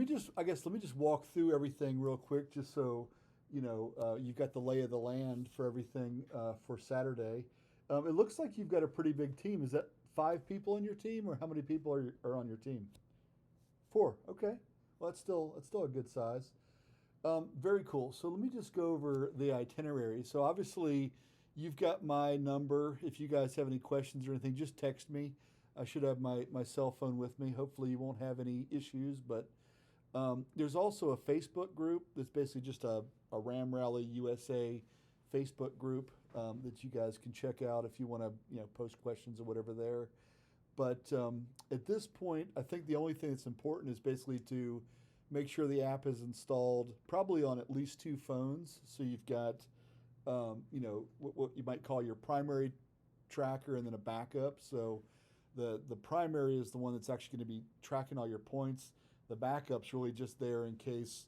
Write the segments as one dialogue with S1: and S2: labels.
S1: let me just walk through everything real quick, just so you've got the lay of the land for everything for Saturday. It looks like you've got a pretty big team. Is that 5 people on your team, or how many people are on your team? 4. Okay. Well, that's still a good size. Very cool. So let me just go over the itinerary. So obviously, you've got my number. If you guys have any questions or anything, just text me. I should have my cell phone with me. Hopefully, you won't have any issues. But there's also a Facebook group that's basically just a Ram Rally USA Facebook group that you guys can check out if you want to post questions or whatever there. But at this point, I think the only thing that's important is basically to make sure the app is installed probably on at least 2 phones. So you've got, what you might call your primary tracker and then a backup. So the primary is the one that's actually going to be tracking all your points. The backup's really just there in case,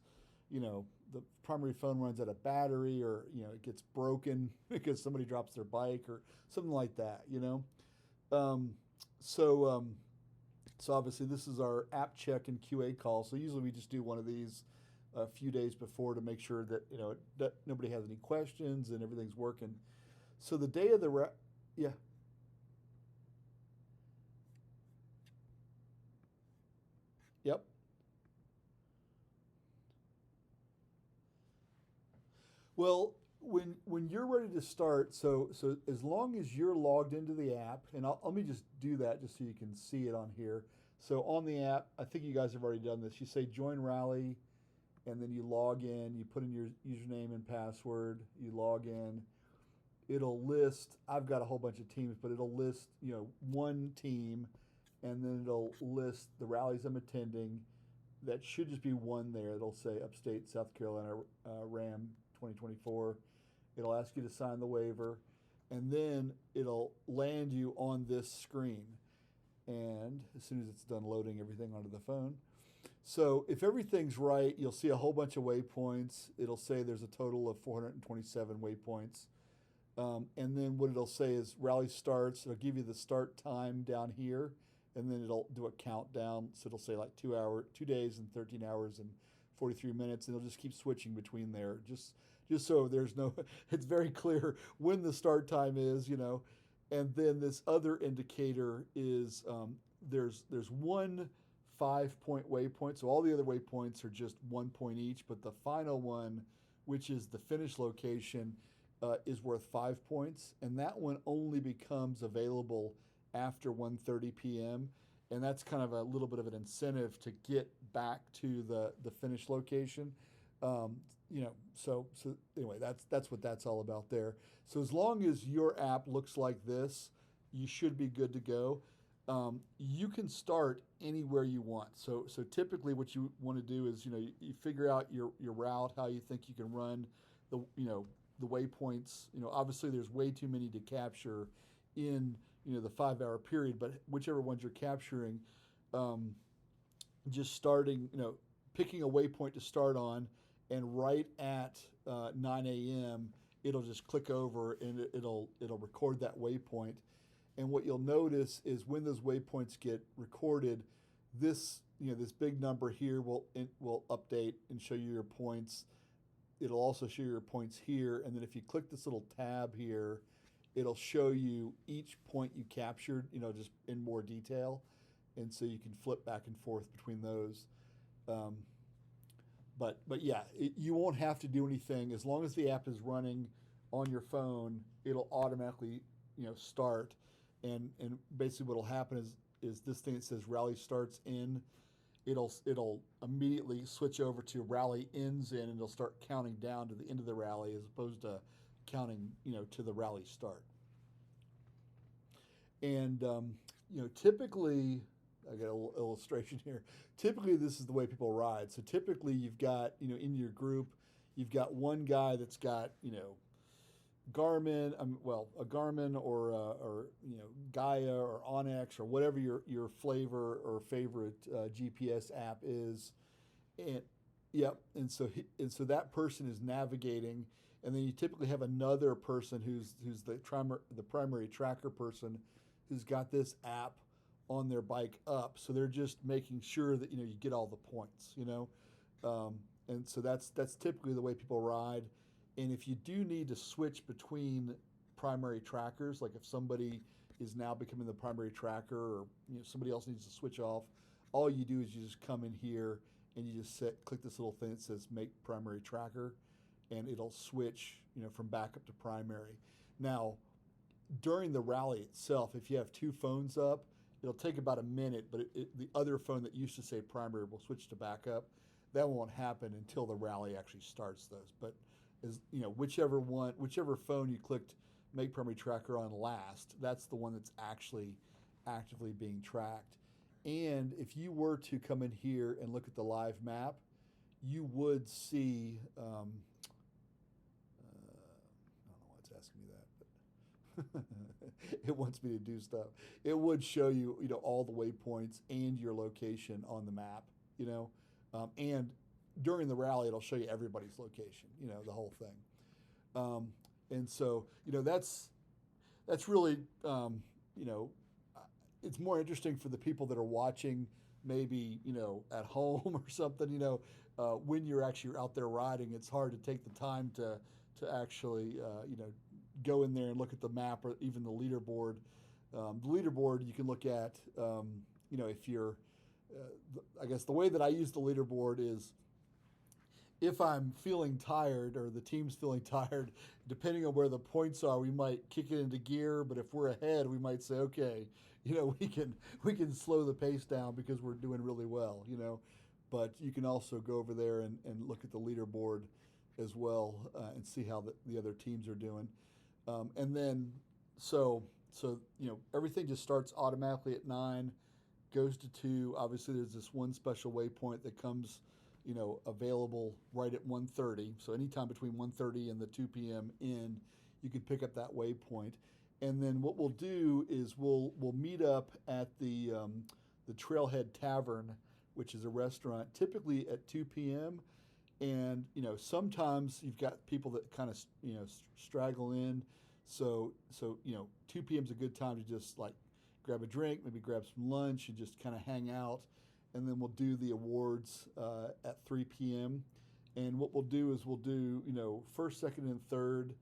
S1: the primary phone runs out of battery, or, it gets broken because somebody drops their bike or something like that. Um, so obviously this is our app check and QA call. So usually we just do one of these a few days before to make sure that that nobody has any questions and everything's working. So the day of the yeah. Yep. Well, when you're ready to start, so as long as you're logged into the app, and let me just do that just so you can see it on here. So on the app, I think you guys have already done this. You say join rally, and then you log in. You put in your username and password. You log in. It'll list. I've got a whole bunch of teams, but it'll list one team, and then it'll list the rallies I'm attending. That should just be one there. It'll say Upstate South Carolina Ram 2024. It'll ask you to sign the waiver, and then it'll land you on this screen. And as soon as it's done loading everything onto the phone, so if everything's right, you'll see a whole bunch of waypoints. It'll say there's a total of 427 waypoints. And then what it'll say is rally starts. It'll give you the start time down here, and then it'll do a countdown. So it'll say like 2 days and 13 hours and 43 minutes, and it'll just keep switching between there. Just so there's no, it's very clear when the start time is. And then this other indicator is there's one 5-point waypoint. So all the other waypoints are just 1 point each, but the final one, which is the finish location, is worth 5 points, and that one only becomes available after 1:30 p.m. And that's kind of a little bit of an incentive to get back to the finish location. So anyway, that's what that's all about there. So as long as your app looks like this, you should be good to go. You can start anywhere you want. So typically what you want to do is you figure out your route, how you think you can run the waypoints. Obviously there's way too many to capture in the 5-hour period, but whichever ones you're capturing, just starting, picking a waypoint to start on, and right at 9 a.m. it'll just click over and it'll record that waypoint. And what you'll notice is when those waypoints get recorded, this this big number here will update and show you your points. It'll also show you your points here, and then if you click this little tab here, it'll show you each point you captured, just in more detail, and so you can flip back and forth between those. But yeah, you won't have to do anything as long as the app is running on your phone. It'll automatically start, and basically what'll happen is this thing that says rally starts in. It'll immediately switch over to rally ends in, and it'll start counting down to the end of the rally as opposed to counting to the rally start. And typically, I got a little illustration here. Typically, this is the way people ride. So typically, you've got in your group, you've got one guy that's got Garmin, a Garmin or Gaia or Onyx or whatever your flavor or favorite GPS app is, and yep, and so that person is navigating, and then you typically have another person who's the primary tracker person who's got this app on their bike up. So they're just making sure that you get all the points. And so that's typically the way people ride. And if you do need to switch between primary trackers, like if somebody is now becoming the primary tracker, or somebody else needs to switch off, all you do is you just come in here and you just click this little thing that says make primary tracker, and it'll switch from backup to primary. Now, during the rally itself, if you have two phones up, it'll take about a minute, but the other phone that used to say primary will switch to backup. That won't happen until the rally actually starts, those. But whichever phone you clicked make primary tracker on last, that's the one that's actually actively being tracked. And if you were to come in here and look at the live map, you would see, I don't know why it's asking me that, but it wants me to do stuff. It would show you, all the waypoints and your location on the map, and during the rally, it'll show you everybody's location, the whole thing. And so, that's really, it's more interesting for the people that are watching, maybe, at home or something, when you're actually out there riding. It's hard to take the time to actually, go in there and look at the map or even the leaderboard. The leaderboard you can look at, if you're, I guess the way that I use the leaderboard is, if I'm feeling tired or the team's feeling tired, depending on where the points are, we might kick it into gear. But if we're ahead, we might say, okay, we can slow the pace down because we're doing really well, But you can also go over there and look at the leaderboard as well and see how the other teams are doing. And then, so everything just starts automatically at 9, goes to 2. Obviously, there's this one special waypoint that comes available right at 1:30. So anytime between 1:30 and the 2 p.m. end, you can pick up that waypoint. And then what we'll do is we'll meet up at the Trailhead Tavern, which is a restaurant, typically at 2 p.m. And sometimes you've got people that kind of straggle in. So 2 p.m. is a good time to just like grab a drink, maybe grab some lunch, and just kind of hang out. And then we'll do the awards at 3 p.m. And what we'll do is we'll do, first, second, and third.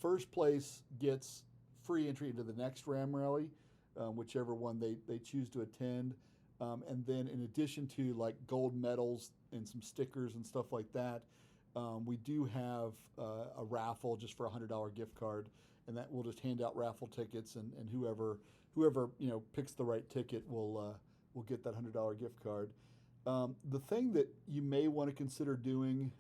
S1: First place gets free entry into the next Ram Rally, whichever one they choose to attend. And then in addition to like gold medals and some stickers and stuff like that, we do have a raffle just for a $100 gift card. And that we'll just hand out raffle tickets, and whoever picks the right ticket will get that $100 gift card. The thing that you may want to consider doing,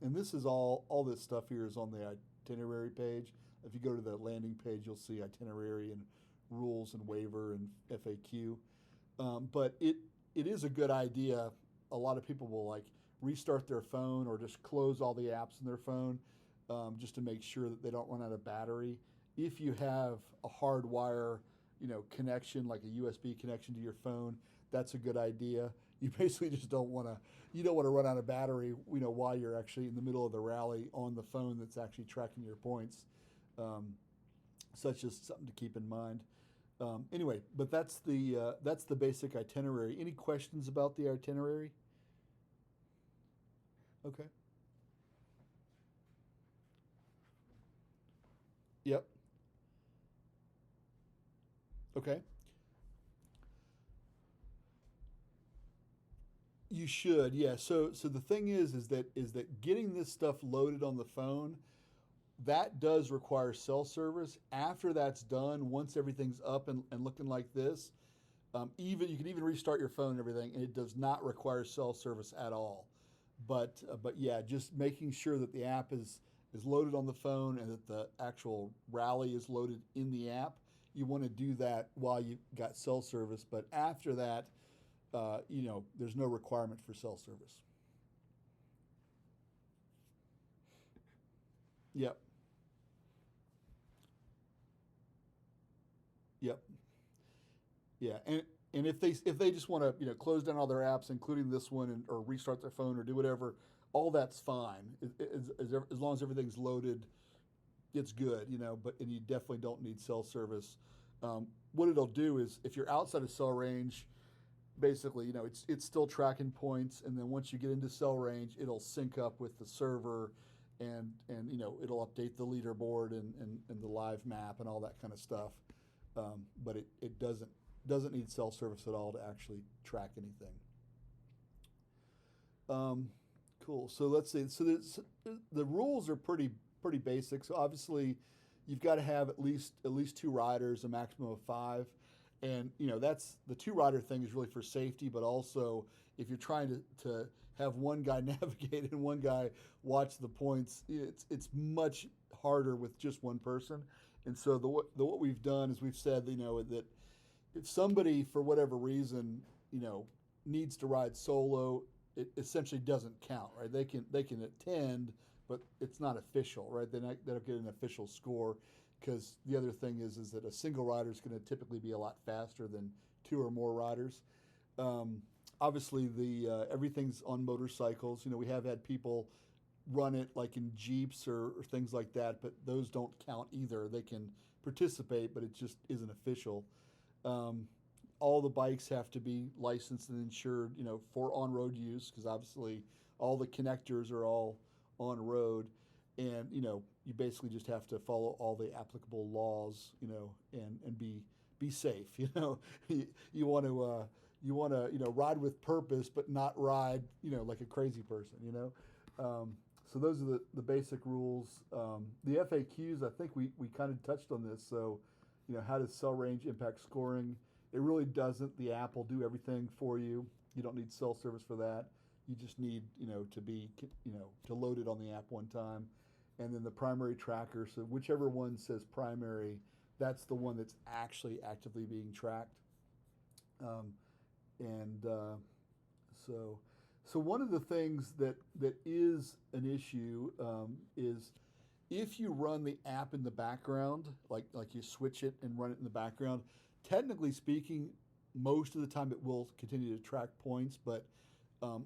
S1: and this is all this stuff here is on the itinerary page. If you go to the landing page, you'll see itinerary and rules and waiver and FAQ. But it is a good idea. A lot of people will like restart their phone or just close all the apps in their phone just to make sure that they don't run out of battery. If you have a hardwire connection, like a USB connection to your phone, that's a good idea. You basically just don't want to run out of battery, while you're actually in the middle of the rally on the phone that's actually tracking your points. So that's just something to keep in mind. Anyway, but that's the basic itinerary. Any questions about the itinerary? Okay. Yep. Okay. You should, yeah. So the thing is that getting this stuff loaded on the phone, that does require cell service. After that's done, once everything's up and looking like this, even you can even restart your phone and everything, and it does not require cell service at all. But yeah, just making sure that the app is loaded on the phone and that the actual rally is loaded in the app. You want to do that while you've got cell service, but after that, there's no requirement for cell service. Yep. Yep. Yeah. And if they just want to close down all their apps, including this one, or restart their phone or do whatever, all that's fine as long as everything's loaded. It's good, but and you definitely don't need cell service. What it'll do is if you're outside of cell range, basically, it's still tracking points, and then once you get into cell range, it'll sync up with the server, and it'll update the leaderboard and the live map and all that kind of stuff. But it doesn't need cell service at all to actually track anything. Cool. So let's see. So the rules are pretty basic. So obviously, you've got to have at least 2 riders, a maximum of 5. And that's the 2-rider thing is really for safety, but also if you're trying to have one guy navigate and one guy watch the points, it's much harder with just one person. And so what we've done is we've said that if somebody for whatever reason needs to ride solo, it essentially doesn't count, right? They can attend, but it's not official, right? They don't get an official score. Because the other thing is that a single rider is going to typically be a lot faster than 2 or more riders. Obviously, everything's on motorcycles. We have had people run it like in Jeeps or things like that, but those don't count either. They can participate, but it just isn't official. All the bikes have to be licensed and insured, for on-road use, because obviously all the connectors are all on road. And you basically just have to follow all the applicable laws, and be safe. You want to ride with purpose, but not ride like a crazy person. So those are the basic rules. The FAQs, I think we kind of touched on this. So how does cell range impact scoring? It really doesn't. The app will do everything for you. You don't need cell service for that. You just need to load it on the app one time. And then the primary tracker, so whichever one says primary, that's the one that's actually actively being tracked. So one of the things that is an issue is if you run the app in the background, like you switch it and run it in the background, technically speaking, most of the time it will continue to track points, but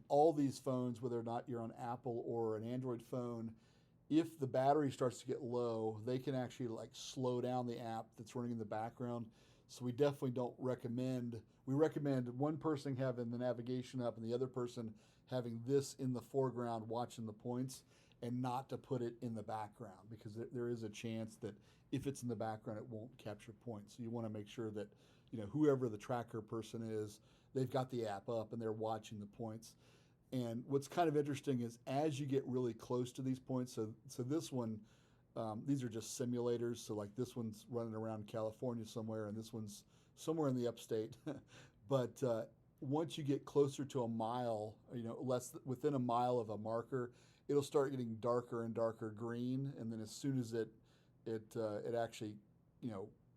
S1: all these phones, whether or not you're on Apple or an Android phone, if the battery starts to get low, they can actually slow down the app that's running in the background. So we definitely don't recommend. We recommend one person having the navigation up and the other person having this in the foreground watching the points, and not to put it in the background, because there is a chance that if it's in the background, it won't capture points. So you want to make sure that whoever the tracker person is, they've got the app up and they're watching the points. And what's kind of interesting is as you get really close to these points, so this one, these are just simulators. So like this one's running around California somewhere, and this one's somewhere in the upstate. But once you get closer to a mile, within a mile of a marker, it'll start getting darker and darker green. And then as soon as it actually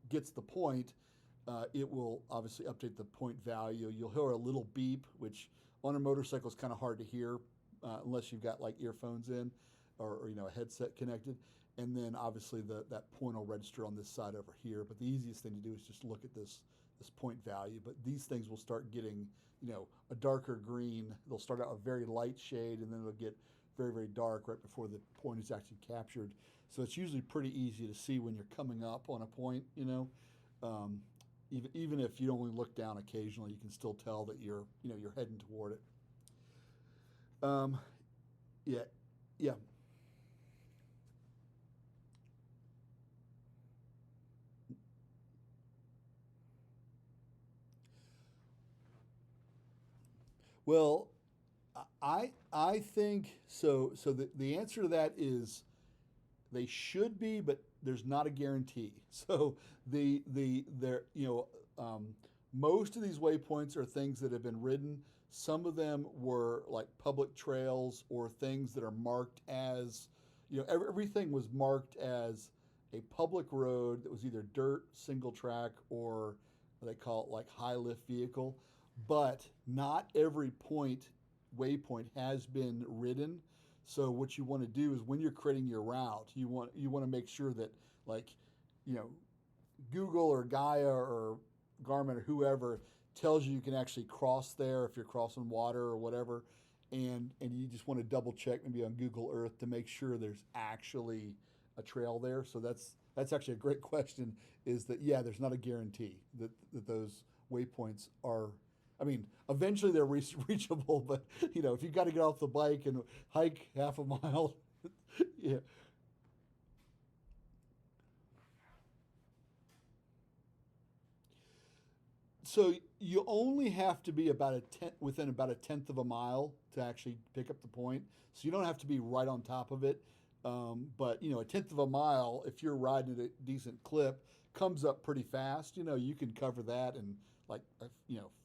S1: gets the point, it will obviously update the point value. You'll hear a little beep, which on a motorcycle is kind of hard to hear unless you've got earphones in or a headset connected. And then obviously that point will register on this side over here. But the easiest thing to do is just look at this point value. But these things will start getting a darker green. They'll start out a very light shade, and then it'll get very, very dark right before the point is actually captured. So it's usually pretty easy to see when you're coming up on a point. Even if you only look down occasionally, you can still tell that you're heading toward it. Yeah. Well, I think so. So the answer to that is they should be, but there's not a guarantee. So most of these waypoints are things that have been ridden. Some of them were like public trails or things that are marked as, everything was marked as a public road that was either dirt, single track, or they call it like high lift vehicle. But not every waypoint has been ridden. So what you want to do is when you're creating your route, you want to make sure that Google or Gaia or Garmin or whoever tells you can actually cross there if you're crossing water or whatever, and you just want to double check maybe on Google Earth to make sure there's actually a trail there. So that's That's actually a great question. Is that yeah? There's not a guarantee that those waypoints are. I mean, eventually they're reachable, but if you got to get off the bike and hike half a mile, yeah. So you only have to be about within about a tenth of a mile to actually pick up the point. So you don't have to be right on top of it. But a tenth of a mile, if you're riding at a decent clip, comes up pretty fast. You can cover that in like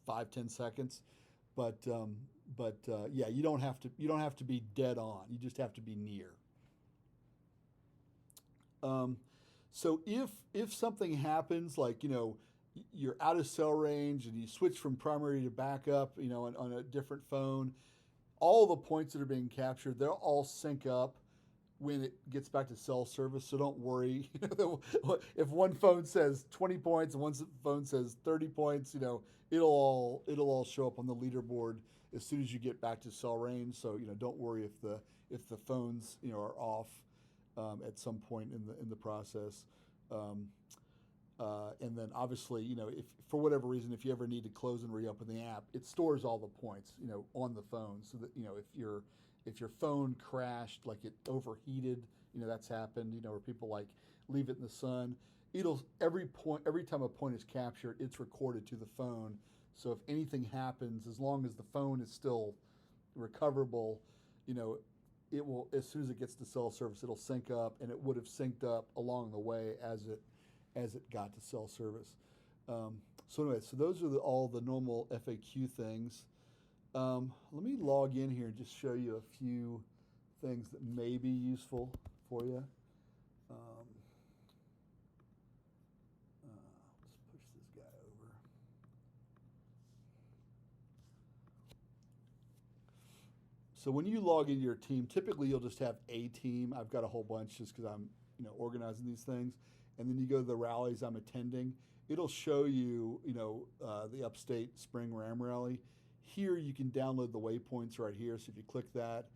S1: 5-10 seconds. But yeah, you don't have to be dead on. You just have to be near. Um, so if something happens, like you're out of cell range and you switch from primary to backup, on a different phone, all the points that are being captured, they'll all sync up when it gets back to cell service. So don't worry. If one phone says 20 points and one phone says 30 points, it'll all show up on the leaderboard as soon as you get back to cell range. So don't worry if the phones are off at some point in the process. Um, and then obviously, if for whatever reason, if you ever need to close and reopen the app, it stores all the points, on the phone, so that if your phone crashed, like it overheated, that's happened, where people like leave it in the sun. Every time a point is captured, it's recorded to the phone. So if anything happens, as long as the phone is still recoverable, it will, as soon as it gets to cell service, it'll sync up, and it would have synced up along the way as it got to cell service. So anyway, so those are all the normal FAQ things. Let me log in here and just show you a few things that may be useful for you. Let's push this guy over. So when you log into your team, typically you'll just have a team. I've got a whole bunch just because I'm organizing these things. And then you go to the rallies I'm attending. It'll show you, the Upstate Spring Ram Rally. Here you can download the waypoints right here. So if you click that,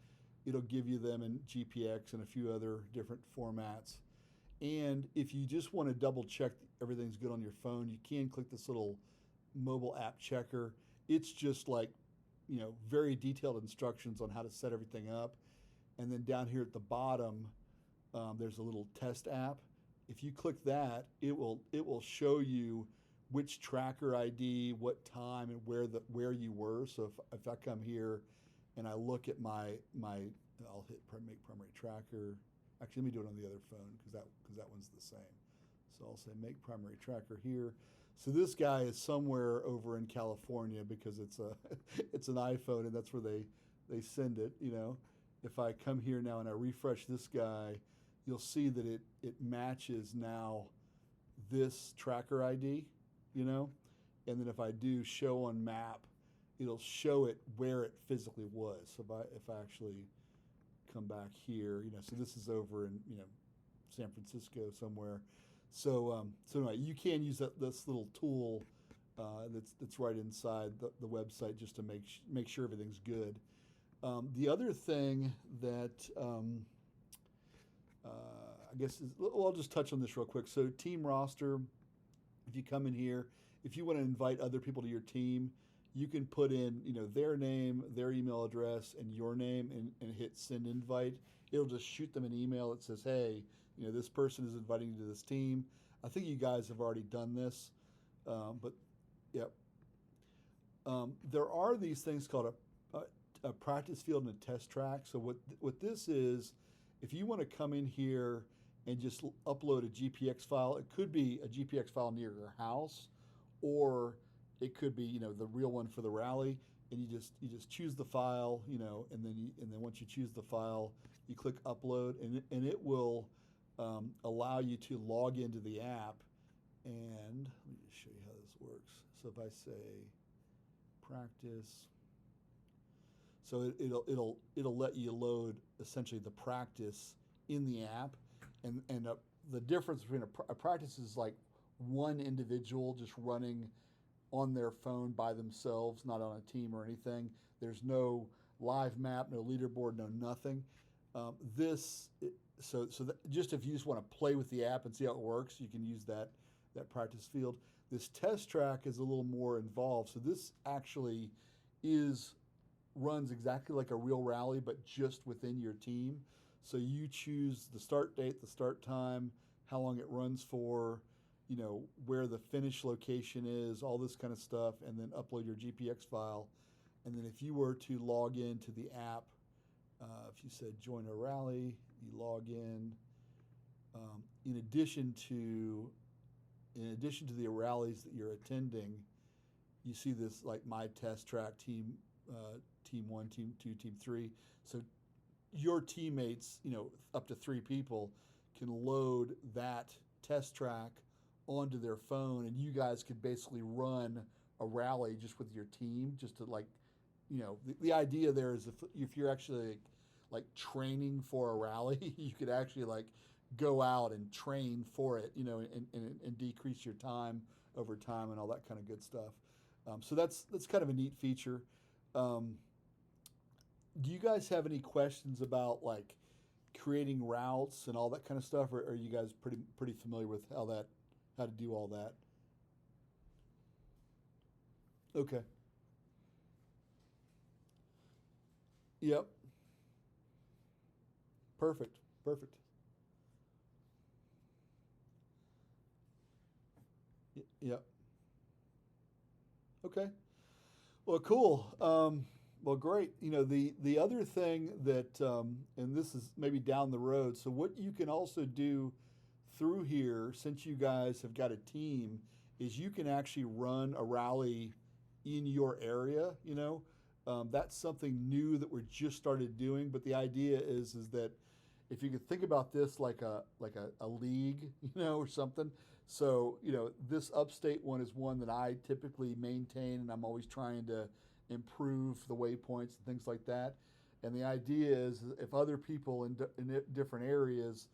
S1: it'll give you them in GPX and a few other different formats. And if you just want to double check everything's good on your phone, you can click this little mobile app checker. It's just like, very detailed instructions on how to set everything up. And then down here at the bottom, there's a little test app. If you click that, it will show you which tracker ID, what time, and where you were. So if I come here and I look at I'll hit make primary tracker. Actually, let me do it on the other phone because that one's the same. So I'll say make primary tracker here. So this guy is somewhere over in California because it's an iPhone, and that's where they send it. If I come here now and I refresh this guy, you'll see that it matches now this tracker ID, and then if I do show on map, it'll show it where it physically was. So if I actually come back here, so this is over in San Francisco somewhere. So anyway, you can use this little tool that's right inside the website just to make sure everything's good. The other thing that I guess I'll just touch on this real quick. So team roster, if you come in here, if you want to invite other people to your team, you can put in their name, their email address, and your name, and hit send invite. It'll just shoot them an email that says, hey, this person is inviting you to this team. I think you guys have already done this, but yep. There are these things called a practice field and a test track. So what this is, if you want to come in here and just upload a GPX file, it could be a GPX file near your house, or it could be the real one for the rally, and you just choose the file, and then once you choose the file, you click upload, and it will allow you to log into the app. And let me just show you how this works. So if I say practice, so it'll let you load essentially the practice in the app, and the difference between a practice is like one individual just running on their phone by themselves, not on a team or anything. There's no live map, no leaderboard, no nothing. Just if you just want to play with the app and see how it works, you can use that practice field. This test track is a little more involved. So this actually is runs exactly like a real rally, but just within your team. So you choose the start date, the start time, how long it runs for, where the finish location is, all this kind of stuff, and then upload your GPX file. And then if you were to log into the app, if you said join a rally, you log in. In addition to the rallies that you're attending, you see this like my test track team 1, team 2, team 3. So your teammates, up to 3 people, can load that test track onto their phone, and you guys could basically run a rally just with your team, just to the idea there is if you're actually like training for a rally, you could actually like go out and train for it, and decrease your time over time and all that kind of good stuff. So that's kind of a neat feature. Do you guys have any questions about like creating routes and all that kind of stuff, or are you guys pretty familiar with how to do all that? Okay. Yep. Perfect. Perfect. Yep. Okay. Well, cool. Well, great. The other thing that, and this is maybe down the road. So what you can also do through here, since you guys have got a team, is you can actually run a rally in your area. That's something new that we're just started doing. But the idea is that if you could think about this like a league, or something. So, this upstate one is one that I typically maintain, and I'm always trying to improve the waypoints and things like that. And the idea is if other people in different areas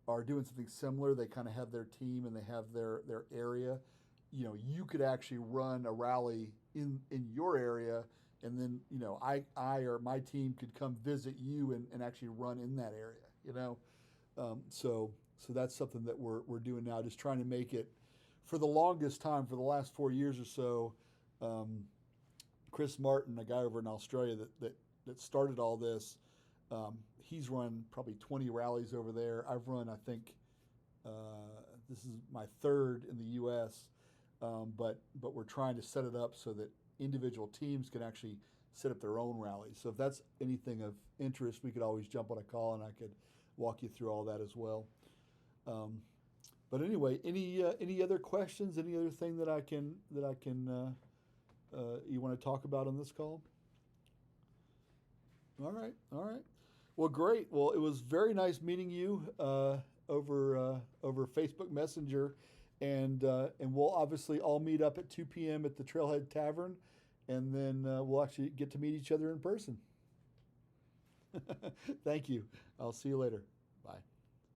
S1: are doing something similar, they kind of have their team and they have their area, you could actually run a rally in your area, and then, I or my team could come visit you and actually run in that area, So that's something that we're doing now, just trying to make it. For the longest time, for the last 4 years or so, Chris Martin, a guy over in Australia that started all this, he's run probably 20 rallies over there. I've run, I think, this is my 3rd in the U.S., but we're trying to set it up so that individual teams can actually set up their own rallies. So if that's anything of interest, we could always jump on a call and I could walk you through all that as well. But anyway, any other questions? Any other thing that I can you want to talk about on this call? All right. Well, great. Well, it was very nice meeting you over Facebook Messenger, and we'll obviously all meet up at 2 p.m. at the Trailhead Tavern, and then we'll actually get to meet each other in person. Thank you. I'll see you later. Bye.